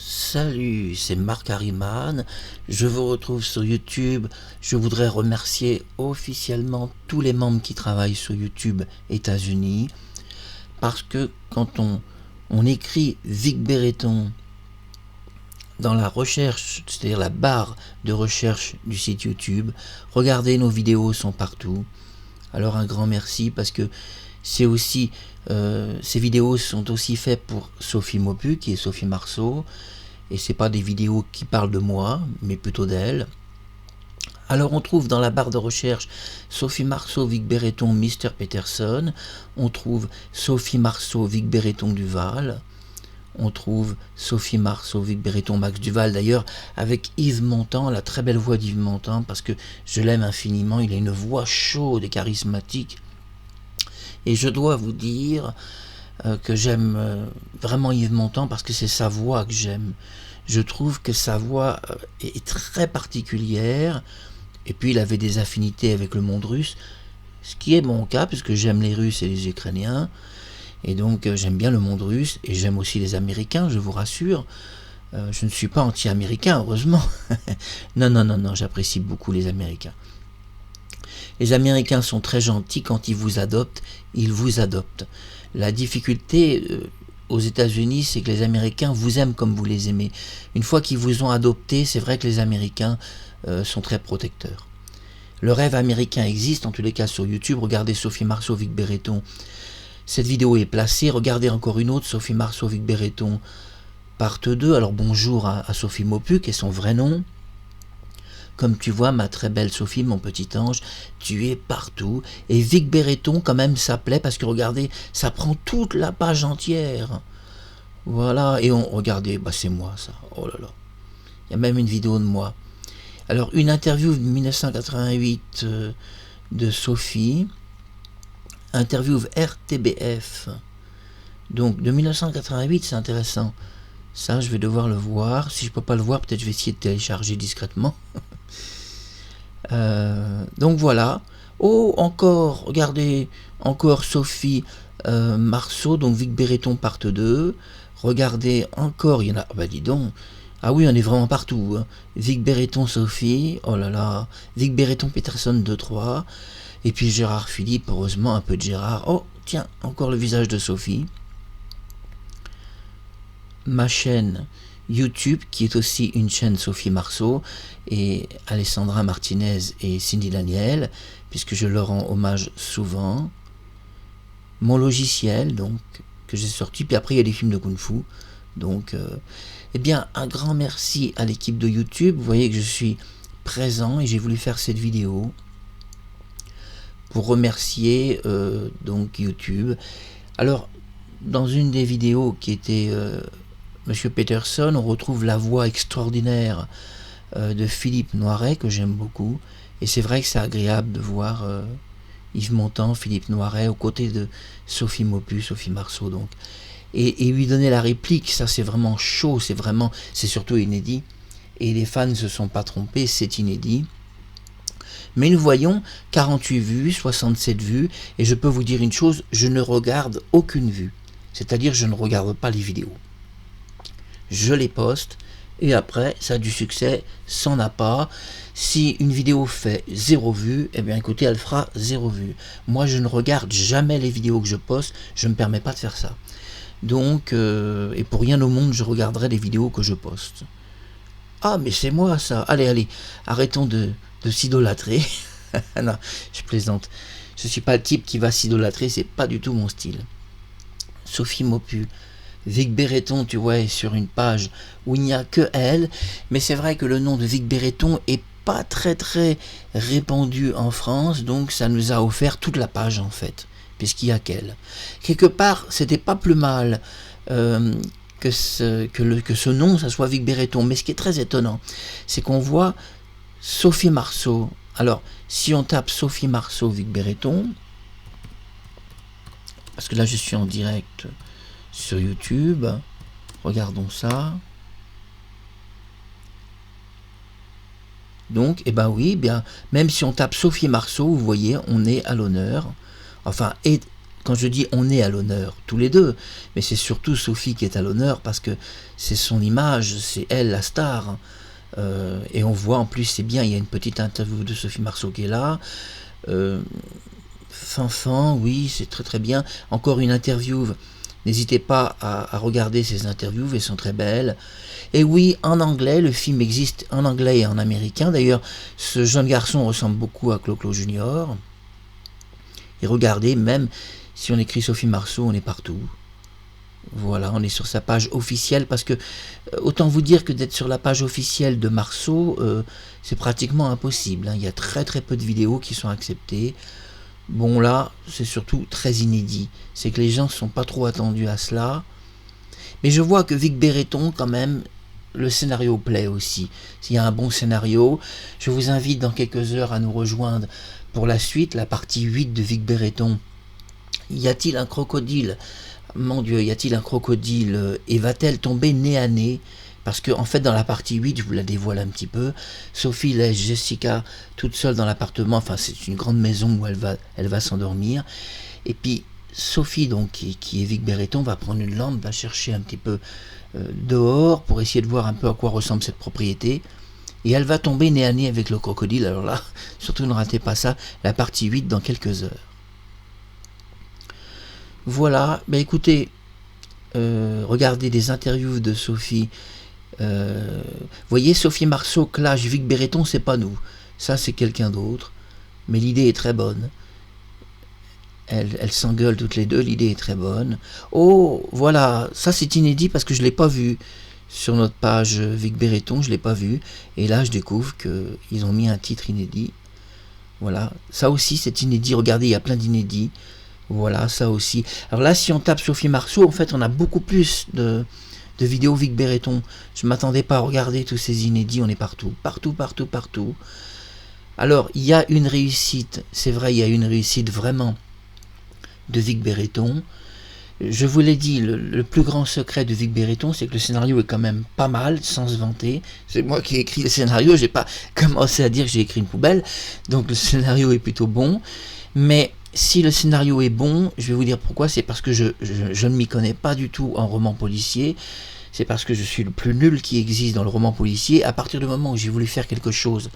Salut, c'est Marc Harriman, je vous retrouve sur YouTube. Je voudrais remercier officiellement tous les membres qui travaillent sur YouTube États-Unis, parce que quand on écrit Vic Berreton dans la recherche, c'est-à-dire la barre de recherche du site YouTube, regardez, nos vidéos sont partout. Alors un grand merci, parce que c'est aussi ces vidéos sont aussi faites pour Sophie Maupu, qui est Sophie Marceau, et c'est pas des vidéos qui parlent de moi, mais plutôt d'elle. Alors on trouve dans la barre de recherche Sophie Marceau, Vic Berreton, Mr Peterson, on trouve Sophie Marceau, Vic Berreton Duval, on trouve Sophie Marceau, Vic Berreton, Max Duval, d'ailleurs avec Yves Montand, la très belle voix d'Yves Montand, parce que je l'aime infiniment, il a une voix chaude et charismatique. Et je dois vous dire que j'aime vraiment Yves Montand, parce que c'est sa voix que j'aime. Je trouve que sa voix est très particulière, et puis il avait des affinités avec le monde russe, ce qui est mon cas, puisque j'aime les Russes et les Ukrainiens, et donc j'aime bien le monde russe, et j'aime aussi les Américains, je vous rassure. Je ne suis pas anti-américain, heureusement. Non, j'apprécie beaucoup les Américains. Les Américains sont très gentils, quand ils vous adoptent, ils vous adoptent. La difficulté aux États-Unis, c'est que les Américains vous aiment comme vous les aimez. Une fois qu'ils vous ont adopté, c'est vrai que les Américains sont très protecteurs. Le rêve américain existe, en tous les cas sur YouTube. Regardez Sophie Marceau, Vic Berreton. Cette vidéo est placée. Regardez encore une autre, Sophie Marceau, Vic Berreton, part 2. Alors bonjour à Sophie Maupu, qui est son vrai nom. Comme tu vois, ma très belle Sophie, mon petit ange, tu es partout. Et Vic Berreton, quand même, ça plaît, parce que regardez, ça prend toute la page entière. Voilà, et regardez, bah c'est moi ça, oh là là. Il y a même une vidéo de moi. Alors, une interview de 1988 de Sophie, interview RTBF. Donc, de 1988, c'est intéressant. Ça, je vais devoir le voir. Si je ne peux pas le voir, peut-être je vais essayer de télécharger discrètement. Donc voilà. Oh, encore, regardez, encore Sophie Marceau, donc Vic Berreton part 2. Regardez, encore, il y en a, bah dis donc. Ah oui, on est vraiment partout. Hein. Vic Berreton Sophie, oh là là. Vic Berreton Peterson 2-3. Et puis Gérard Philippe, heureusement, un peu de Gérard. Oh, tiens, encore le visage de Sophie. Ma chaîne YouTube, qui est aussi une chaîne Sophie Marceau, et Alessandra Martinez et Cindy Daniel, puisque je leur rends hommage souvent. Mon logiciel, donc, que j'ai sorti, puis après il y a des films de Kung Fu. Donc, eh bien, un grand merci à l'équipe de YouTube. Vous voyez que je suis présent, et j'ai voulu faire cette vidéo pour remercier donc YouTube. Alors, dans une des vidéos qui était Monsieur Peterson, on retrouve la voix extraordinaire de Philippe Noiret, que j'aime beaucoup, et c'est vrai que c'est agréable de voir Yves Montand, Philippe Noiret, aux côtés de Sophie Maupu, Sophie Marceau, donc. Et lui donner la réplique, ça c'est vraiment chaud, c'est surtout inédit, et les fans ne se sont pas trompés, c'est inédit. Mais nous voyons 48 vues, 67 vues, et je peux vous dire une chose, je ne regarde aucune vue, c'est-à-dire je ne regarde pas les vidéos. Je les poste, et après, ça a du succès, ça n'en a pas. Si une vidéo fait 0 vue, eh bien écoutez, elle fera 0 vue. Moi, je ne regarde jamais les vidéos que je poste, je ne me permets pas de faire ça. Donc, et pour rien au monde, je regarderai les vidéos que je poste. Ah, mais c'est moi ça. Allez, arrêtons de s'idolâtrer. Non, je plaisante. Je ne suis pas le type qui va s'idolâtrer, c'est pas du tout mon style. Sophie Maupu. Vic Berreton, tu vois, est sur une page où il n'y a que elle, mais c'est vrai que le nom de Vic Berreton est pas très répandu en France, donc ça nous a offert toute la page en fait, puisqu'il n'y a qu'elle. Quelque part, c'était pas plus mal que ce nom, ça soit Vic Berreton, mais ce qui est très étonnant, c'est qu'on voit Sophie Marceau. Alors, si on tape Sophie Marceau, Vic Berreton, parce que là je suis en direct sur YouTube, regardons ça. Donc, eh ben oui, bien, même si on tape Sophie Marceau, vous voyez, on est à l'honneur. Enfin, et quand je dis on est à l'honneur, tous les deux, mais c'est surtout Sophie qui est à l'honneur parce que c'est son image, c'est elle la star. Et on voit en plus, c'est bien, il y a une petite interview de Sophie Marceau qui est là. Fanfan, oui, c'est très très bien. Encore une interview, n'hésitez pas à regarder ces interviews, elles sont très belles. Et oui, en anglais, le film existe en anglais et en américain. D'ailleurs, ce jeune garçon ressemble beaucoup à Clo-Clo Junior. Et regardez, même si on écrit Sophie Marceau, on est partout. Voilà, on est sur sa page officielle parce que autant vous dire que d'être sur la page officielle de Marceau, c'est pratiquement impossible. Il y a très très peu de vidéos qui sont acceptées. Bon là, c'est surtout très inédit. C'est que les gens ne sont pas trop attendus à cela. Mais je vois que Vic Béreton, quand même, le scénario plaît aussi. S'il y a un bon scénario, je vous invite dans quelques heures à nous rejoindre pour la suite, la partie 8 de Vic Béreton. Y a-t-il un crocodile ? Mon Dieu, y a-t-il un crocodile et va-t-elle tomber nez à nez? Parce que en fait dans la partie 8, je vous la dévoile un petit peu, Sophie laisse Jessica toute seule dans l'appartement, enfin c'est une grande maison où elle va s'endormir, et puis Sophie, donc qui est Vic Béreton, va prendre une lampe, va chercher un petit peu dehors pour essayer de voir un peu à quoi ressemble cette propriété, et elle va tomber nez à nez avec le crocodile. Alors là, surtout ne ratez pas ça, la partie 8 dans quelques heures. Voilà, ben écoutez, regardez des interviews de Sophie. Voyez, Sophie Marceau clash Vic Béreton, c'est pas nous. Ça, c'est quelqu'un d'autre. Mais l'idée est très bonne. Elles s'engueulent toutes les deux, l'idée est très bonne. Oh, voilà, ça c'est inédit parce que je ne l'ai pas vu sur notre page Vic Béreton, je ne l'ai pas vu. Et là, je découvre qu'ils ont mis un titre inédit. Voilà, ça aussi c'est inédit. Regardez, il y a plein d'inédits. Voilà, ça aussi. Alors là, si on tape Sophie Marceau, en fait, on a beaucoup plus de vidéos Vic Béreton. Je ne m'attendais pas à regarder tous ces inédits, on est partout, partout, partout, partout. Alors, il y a une réussite, c'est vrai, il y a une réussite vraiment de Vic Béreton. Je vous l'ai dit, le plus grand secret de Vic Béreton, c'est que le scénario est quand même pas mal, sans se vanter. C'est moi qui ai écrit le scénario, j'ai pas commencé à dire que j'ai écrit une poubelle, donc le scénario est plutôt bon, mais si le scénario est bon, je vais vous dire pourquoi, c'est parce que je ne m'y connais pas du tout en roman policier, c'est parce que je suis le plus nul qui existe dans le roman policier. À partir du moment où j'ai voulu faire quelque chose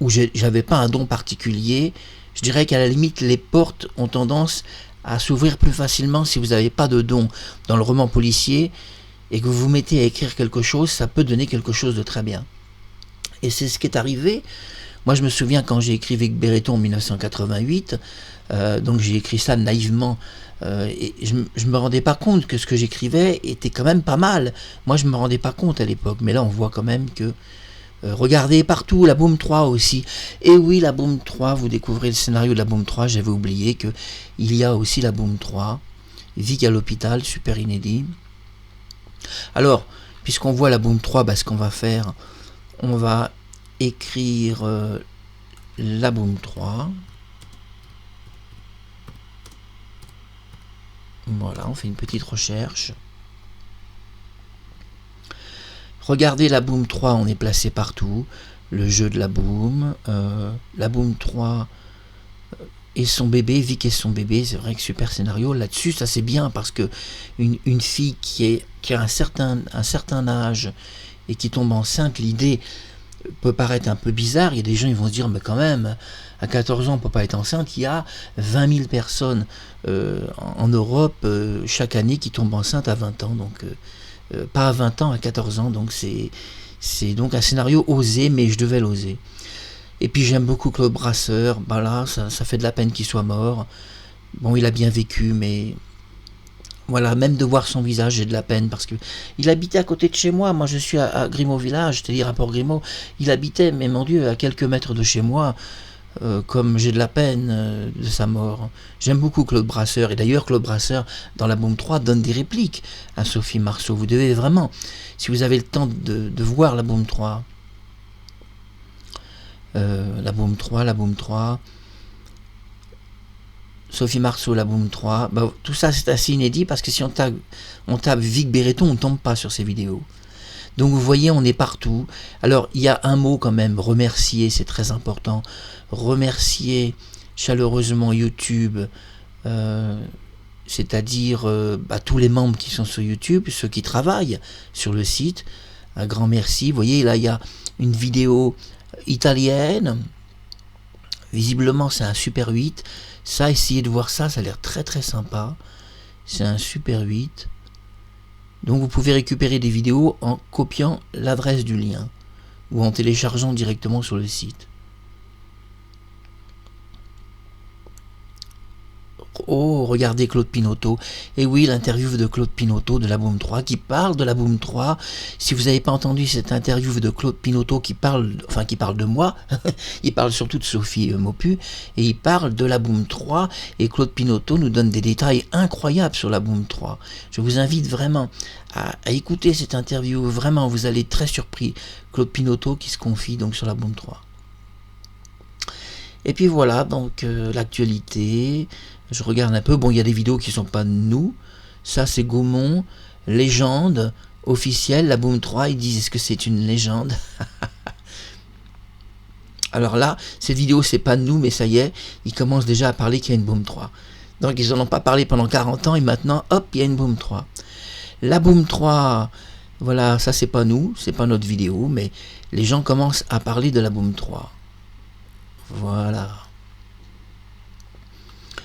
où j'avais pas un don particulier, je dirais qu'à la limite les portes ont tendance à s'ouvrir plus facilement si vous n'avez pas de don dans le roman policier et que vous vous mettez à écrire quelque chose, ça peut donner quelque chose de très bien. Et c'est ce qui est arrivé. Moi je me souviens quand j'ai écrit Vic Béreton en 1988, donc j'ai écrit ça naïvement, et je me rendais pas compte que ce que j'écrivais était quand même pas mal. Moi je me rendais pas compte à l'époque, mais là on voit quand même que regardez partout, la Boom 3 aussi. Et oui, la Boom 3, vous découvrez le scénario de la Boom 3, j'avais oublié que il y a aussi la Boom 3, Vic à l'hôpital, super inédit. Alors, puisqu'on voit la Boom 3, ce qu'on va faire, on va écrire la Boom 3. Voilà, on fait une petite recherche. Regardez la Boom 3, on est placé partout. Le jeu de la Boom. La Boom 3 et son bébé, Vic et son bébé, c'est vrai que super scénario. Là-dessus, ça c'est bien parce que une fille qui a un certain âge et qui tombe enceinte, l'idée peut paraître un peu bizarre. Il y a des gens qui vont se dire, mais quand même, à 14 ans, on ne peut pas être enceinte. Il y a 20 000 personnes en Europe chaque année qui tombent enceintes à 20 ans. Donc, pas à 20 ans, à 14 ans. Donc, c'est donc un scénario osé, mais je devais l'oser. Et puis, j'aime beaucoup Claude Brasseur. Là, ça fait de la peine qu'il soit mort. Bon, il a bien vécu, mais voilà, même de voir son visage, j'ai de la peine parce que il habitait à côté de chez moi. Moi, je suis à Grimaud Village, c'est-à-dire à Port-Grimaud. Il habitait, mais mon Dieu, à quelques mètres de chez moi. Comme j'ai de la peine de sa mort. J'aime beaucoup Claude Brasseur, et d'ailleurs Claude Brasseur dans la Boom 3 donne des répliques à Sophie Marceau. Vous devez vraiment, si vous avez le temps de voir la Boom 3, la Boom 3, Sophie Marceau, la Boom 3, tout ça c'est assez inédit parce que si on tape Vic Béreton, on ne tombe pas sur ces vidéos. Donc vous voyez, on est partout. Alors il y a un mot quand même, remercier, c'est très important. Remercier chaleureusement YouTube c'est-à-dire tous les membres qui sont sur YouTube, ceux qui travaillent sur le site. Un grand merci. Vous voyez, là, il y a une vidéo italienne. Visiblement, c'est un Super 8. Ça, essayez de voir ça, ça a l'air très très sympa. C'est un Super 8. Donc, vous pouvez récupérer des vidéos en copiant l'adresse du lien ou en téléchargeant directement sur le site. Oh, regardez Claude Pinoteau. Et oui, l'interview de Claude Pinoteau de la Boom 3 qui parle de la Boom 3. Si vous n'avez pas entendu cette interview de Claude Pinoteau qui parle de moi, il parle surtout de Sophie Maupu, et il parle de la Boom 3, et Claude Pinoteau nous donne des détails incroyables sur la Boom 3. Je vous invite vraiment à écouter cette interview, vraiment, vous allez être très surpris. Claude Pinoteau qui se confie donc sur la Boom 3. Et puis voilà, donc l'actualité. Je regarde un peu. Bon, il y a des vidéos qui ne sont pas de nous. Ça, c'est Gaumont. Légende officielle. La Boom 3, ils disent est-ce que c'est une légende? Alors là, cette vidéo, c'est pas de nous, mais ça y est, ils commencent déjà à parler qu'il y a une Boom 3. Donc, ils n'en ont pas parlé pendant 40 ans et maintenant, hop, il y a une Boom 3. La Boom 3, voilà, ça, c'est pas nous, c'est pas notre vidéo, mais les gens commencent à parler de la Boom 3. Voilà.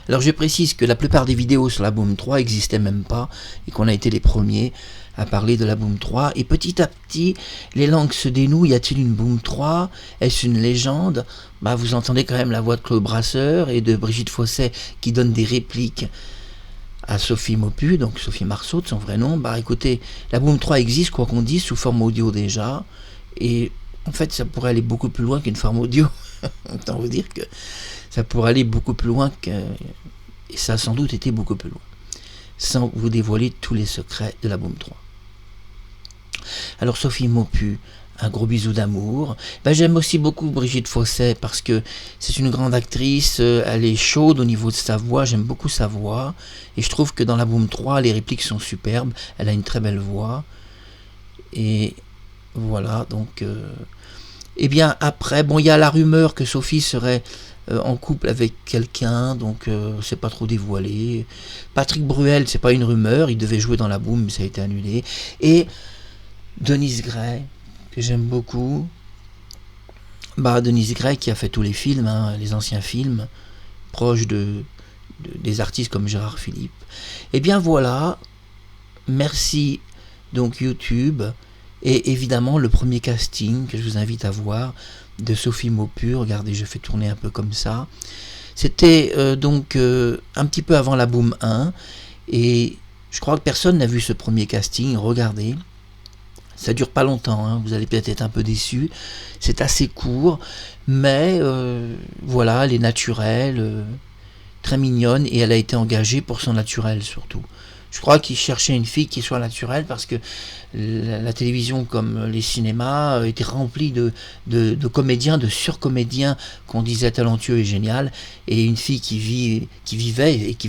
Alors je précise que la plupart des vidéos sur la Boom 3 n'existaient même pas et qu'on a été les premiers à parler de la Boom 3. Et petit à petit, les langues se dénouent. Y a-t-il une Boom 3? Est-ce une légende? Vous entendez quand même la voix de Claude Brasseur et de Brigitte Fosset qui donnent des répliques à Sophie Maupu, donc Sophie Marceau de son vrai nom. Écoutez, la Boom 3 existe, quoi qu'on dise, sous forme audio déjà. Et en fait, ça pourrait aller beaucoup plus loin qu'une forme audio. Autant vous dire que ça pourrait aller beaucoup plus loin et ça a sans doute été beaucoup plus loin, sans vous dévoiler tous les secrets de la Boom 3. Alors Sophie Maupu, un gros bisou d'amour. J'aime aussi beaucoup Brigitte Fosset parce que c'est une grande actrice, elle est chaude au niveau de sa voix, j'aime beaucoup sa voix, et je trouve que dans la Boom 3, les répliques sont superbes, elle a une très belle voix, et voilà, donc... Et bien après, il y a la rumeur que Sophie serait en couple avec quelqu'un, donc c'est pas trop dévoilé. Patrick Bruel, c'est pas une rumeur, il devait jouer dans la Boom, mais ça a été annulé. Et Denise Gray, que j'aime beaucoup. Denise Gray qui a fait tous les films, les anciens films, proches des artistes comme Gérard Philippe. Et bien voilà, merci donc YouTube. Et évidemment, le premier casting que je vous invite à voir de Sophie Maupu, regardez, je fais tourner un peu comme ça. C'était donc un petit peu avant la Boom 1. Et je crois que personne n'a vu ce premier casting. Regardez, ça dure pas longtemps, vous allez peut-être être un peu déçus. C'est assez court, mais voilà, elle est naturelle, très mignonne, et elle a été engagée pour son naturel surtout. Je crois qu'il cherchait une fille qui soit naturelle parce que la télévision comme les cinémas étaient remplis de comédiens, de surcomédiens qu'on disait talentueux et génial, et une fille qui vivait et qui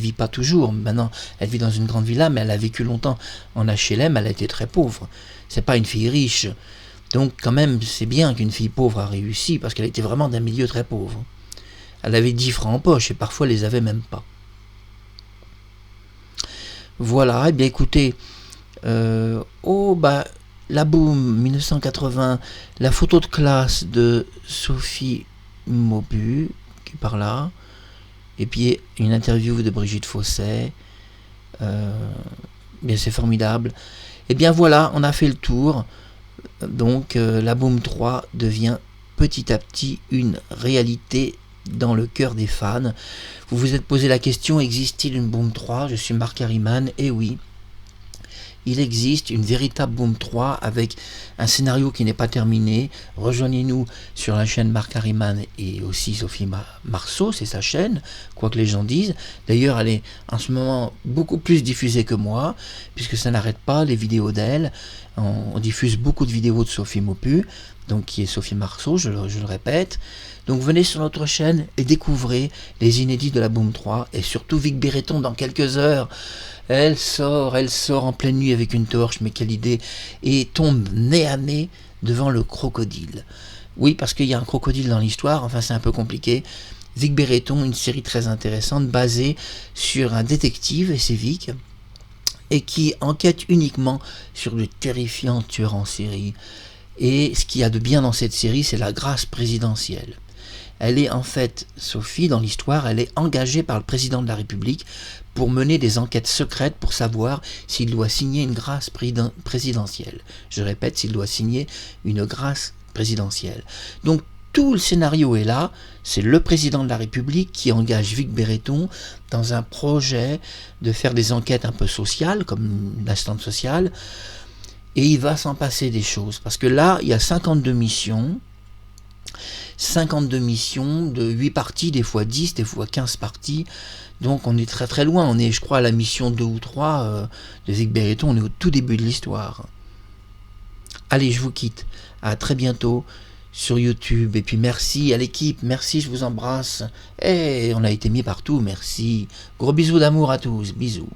vit pas toujours. Maintenant, elle vit dans une grande villa, mais elle a vécu longtemps en HLM, elle a été très pauvre. C'est pas une fille riche. Donc quand même, c'est bien qu'une fille pauvre a réussi parce qu'elle était vraiment d'un milieu très pauvre. Elle avait 10 francs en poche et parfois elle les avait même pas. Voilà, bien écoutez, la Boom 1980, la photo de classe de Sophie Maupu, qui est par là, et puis une interview de Brigitte Fosset, bien c'est formidable. Et bien voilà, on a fait le tour, donc la Boom 3 devient petit à petit une réalité dans le cœur des fans. Vous vous êtes posé la question, existe-t-il une Boom 3? Je suis Marc Harriman, et oui, il existe une véritable Boom 3 avec un scénario qui n'est pas terminé. Rejoignez-nous sur la chaîne Marc Harriman et aussi Sophie Marceau, c'est sa chaîne, quoi que les gens disent. D'ailleurs, elle est en ce moment beaucoup plus diffusée que moi, puisque ça n'arrête pas les vidéos d'elle. On diffuse beaucoup de vidéos de Sophie Maupu, donc qui est Sophie Marceau, je le répète. Donc venez sur notre chaîne et découvrez les inédits de la Boom 3 et surtout Vic Béreton dans quelques heures. Elle sort en pleine nuit avec une torche, mais quelle idée, et tombe nez à nez devant le crocodile. Oui, parce qu'il y a un crocodile dans l'histoire, enfin c'est un peu compliqué. Vic Béreton, une série très intéressante basée sur un détective, et c'est Vic, et qui enquête uniquement sur de terrifiants tueurs en série. Et ce qu'il y a de bien dans cette série, c'est la grâce présidentielle. Elle est en fait, Sophie, dans l'histoire, elle est engagée par le président de la République pour mener des enquêtes secrètes pour savoir s'il doit signer une grâce présidentielle. Je répète, s'il doit signer une grâce présidentielle. Donc tout le scénario est là, c'est le président de la République qui engage Vic Béreton dans un projet de faire des enquêtes un peu sociales, comme l'assistante sociale, et il va s'en passer des choses. Parce que là, il y a 52 missions de 8 parties, des fois 10, des fois 15 parties. Donc on est très très loin, on est je crois à la mission 2 ou 3 de Vic Béreton, on est au tout début de l'histoire. Allez, je vous quitte, à très bientôt sur YouTube, et puis merci à l'équipe, merci, je vous embrasse, et on a été mis partout, merci, gros bisous d'amour à tous, bisous.